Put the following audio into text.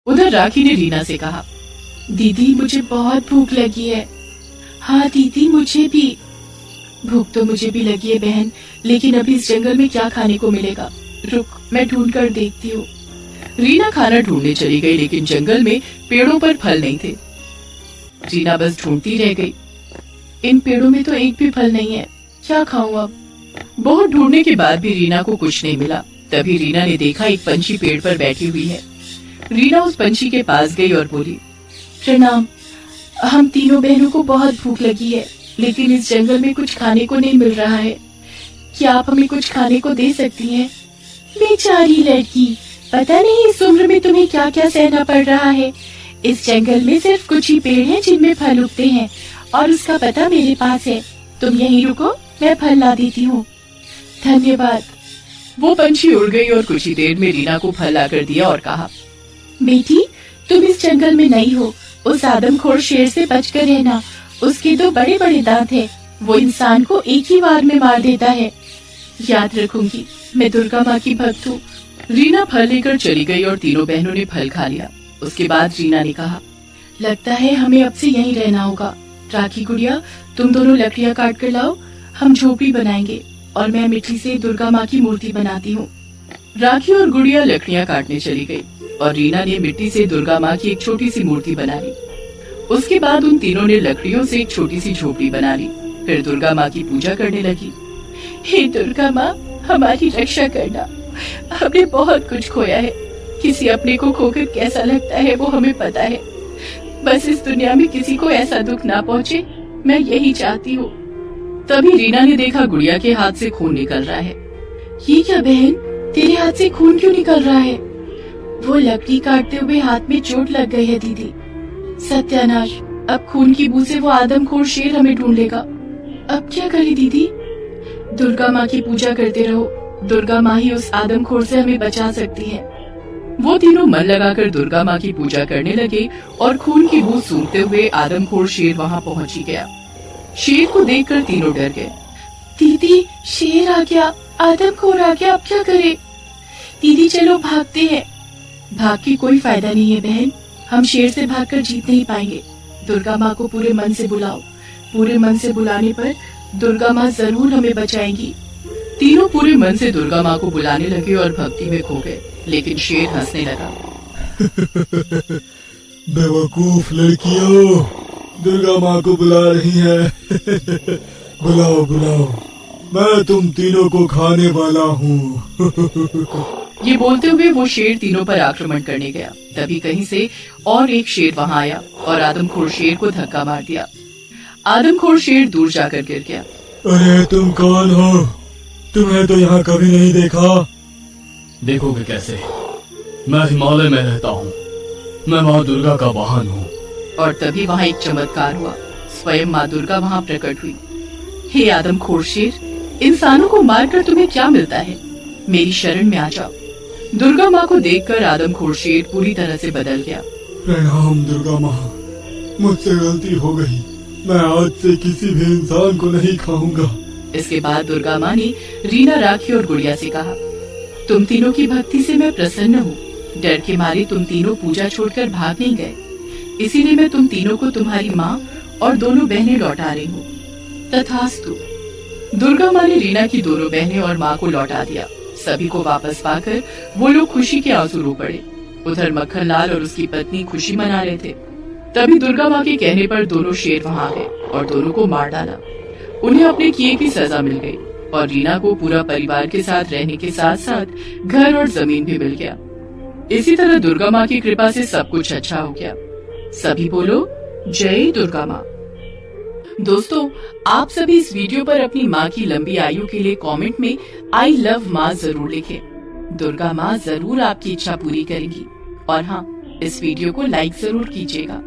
उधर राखी ने रीना से कहा, दीदी मुझे बहुत भूख लगी है। हाँ दीदी मुझे भी। भूख तो मुझे भी लगी है बहन, लेकिन अभी इस जंगल में क्या खाने को मिलेगा? रुक, मैं ढूंढ कर देखती हूँ। रीना खाना ढूंढने चली गई, लेकिन जंगल में पेड़ों पर फल नहीं थे। रीना बस ढूंढती रह गई। इन पेड़ों में तो एक भी फल नहीं है, क्या खाऊं अब? बहुत ढूंढने के बाद भी रीना को कुछ नहीं मिला। तभी रीना ने देखा एक पंछी पेड़ पर बैठी हुई है। रीना उस पंछी के पास गई और बोली, प्रणाम, हम तीनों बहनों को बहुत भूख लगी है, लेकिन इस जंगल में कुछ खाने को नहीं मिल रहा है। क्या आप हमें कुछ खाने को दे सकती हैं? बेचारी लड़की, पता नहीं इस उम्र में तुम्हें क्या क्या सहना पड़ रहा है। इस जंगल में सिर्फ कुछ ही पेड़ हैं जिनमें फल उगते हैं, और उसका पता मेरे पास है। तुम यहीं रुको, मैं फल ला देती हूँ। धन्यवाद। वो पंछी उड़ गई और कुछ ही देर में रीना को फल लाकर दिया और कहा, बेटी तुम इस जंगल में नई हो, उस आदमखोर शेर से बचकर रहना। उसके 2 बड़े बड़े दांत हैं, वो इंसान को एक ही बार में मार देता है। याद रखूंगी, मैं दुर्गा माँ की भक्त हूँ। रीना फल लेकर चली गई और तीनों बहनों ने फल खा लिया। उसके बाद रीना ने कहा, लगता है हमें अब से यहीं रहना होगा। राखी गुड़िया, तुम दोनों लकड़ियाँ काट कर लाओ, हम झोपड़ी बनाएंगे, और मैं मिट्टी से दुर्गा माँ की मूर्ति बनाती हूँ। राखी और गुड़िया लकड़ियाँ काटने चली गई और रीना ने मिट्टी से दुर्गा माँ की एक छोटी सी मूर्ति बना ली। उसके बाद उन तीनों ने लकड़ियों से एक छोटी सी झोपड़ी बना ली। फिर दुर्गा माँ की पूजा करने लगी। हे दुर्गा माँ, हमारी रक्षा करना। हमने बहुत कुछ खोया है, किसी अपने को खोकर कैसा लगता है वो हमें पता है। बस इस दुनिया में किसी को ऐसा दुख ना पहुँचे, मैं यही चाहती हूँ। तभी रीना ने देखा गुड़िया के हाथ से खून निकल रहा है। ये क्या बहन, तेरे हाथ से खून क्यों निकल रहा है? वो लकड़ी काटते हुए हाथ में चोट लग गई है दीदी। सत्यानाश, अब खून की बू से वो आदमखोर शेर हमें ढूंढ लेगा। अब क्या करें दीदी? दुर्गा माँ की पूजा करते रहो, दुर्गा माँ ही उस आदमखोर से हमें बचा सकती है। वो तीनों मन लगाकर दुर्गा माँ की पूजा करने लगे और खून की बूंद सूंघते हुए आदमखोर शेर वहाँ पहुँच ही गया। शेर को देखकर तीनों डर गए। दीदी, शेर आ गया, आदमखोर आ गया, अब क्या करें? दीदी चलो भागते हैं। भाग के कोई फायदा नहीं है बहन, हम शेर से भागकर जीत नहीं पाएंगे। दुर्गा माँ को पूरे मन से बुलाओ, पूरे मन से बुलाने पर दुर्गा माँ जरूर हमें बचाएंगी। तीनों पूरे मन से दुर्गा माँ को बुलाने लगे और भक्ति में खो गए, लेकिन शेर हंसने लगा। बेवकूफ लड़कियों, दुर्गा माँ को बुला रही है। बुलाओ बुलाओ, मैं तुम तीनों को खाने वाला हूँ। ये बोलते हुए वो शेर तीनों पर आक्रमण करने गया। तभी कहीं से और एक शेर वहाँ आया और आदमखोर शेर को धक्का मार दिया। आदमखोर शेर दूर जाकर गिर गया। अरे तुम कौन हो? तुम्हें तो यहाँ कभी नहीं देखा। देखोगे कैसे, मैं हिमालय में रहता हूँ, मैं माँ दुर्गा का वाहन हूँ। और तभी वहाँ एक चमत्कार हुआ, स्वयं माँ दुर्गा वहाँ प्रकट हुई। हे आदमखोर शेर, इंसानों को मारकर तुम्हें क्या मिलता है? मेरी शरण में आ जाओ। दुर्गा माँ को देखकर आदमखोर शेर पूरी तरह से बदल गया। प्रणाम दुर्गा माँ, मुझसे गलती हो गई, मैं आज से किसी भी इंसान को नहीं खाऊंगा। इसके बाद दुर्गा माँ ने रीना, राखी और गुड़िया से कहा, तुम तीनों की भक्ति से मैं प्रसन्न हूँ। डर के मारे तुम तीनों पूजा छोड़कर भाग नहीं गए, इसीलिए मैं तुम तीनों को तुम्हारी माँ और दोनों बहनें लौटा रही हूँ। तथास्तु। दुर्गा माँ ने रीना की दोनों बहनें और माँ को लौटा दिया। सभी को वापस पाकर वो लोग खुशी के आंसू रो पड़े। उधर मक्खन लाल और उसकी पत्नी खुशी मना रहे थे। तभी दुर्गा माँ के कहने पर दोनों शेर वहाँ आ गए और दोनों को मार डाला। उन्हें अपने किए की सजा मिल गई और रीना को पूरा परिवार के साथ रहने के साथ साथ घर और जमीन भी मिल गया। इसी तरह दुर्गा माँ की कृपा से सब कुछ अच्छा हो गया। सभी बोलो जय दुर्गा माँ। दोस्तों, आप सभी इस वीडियो पर अपनी माँ की लंबी आयु के लिए कमेंट में आई लव माँ जरूर लिखें। दुर्गा माँ जरूर आपकी इच्छा पूरी करेंगी। और हाँ, इस वीडियो को लाइक जरूर कीजिएगा।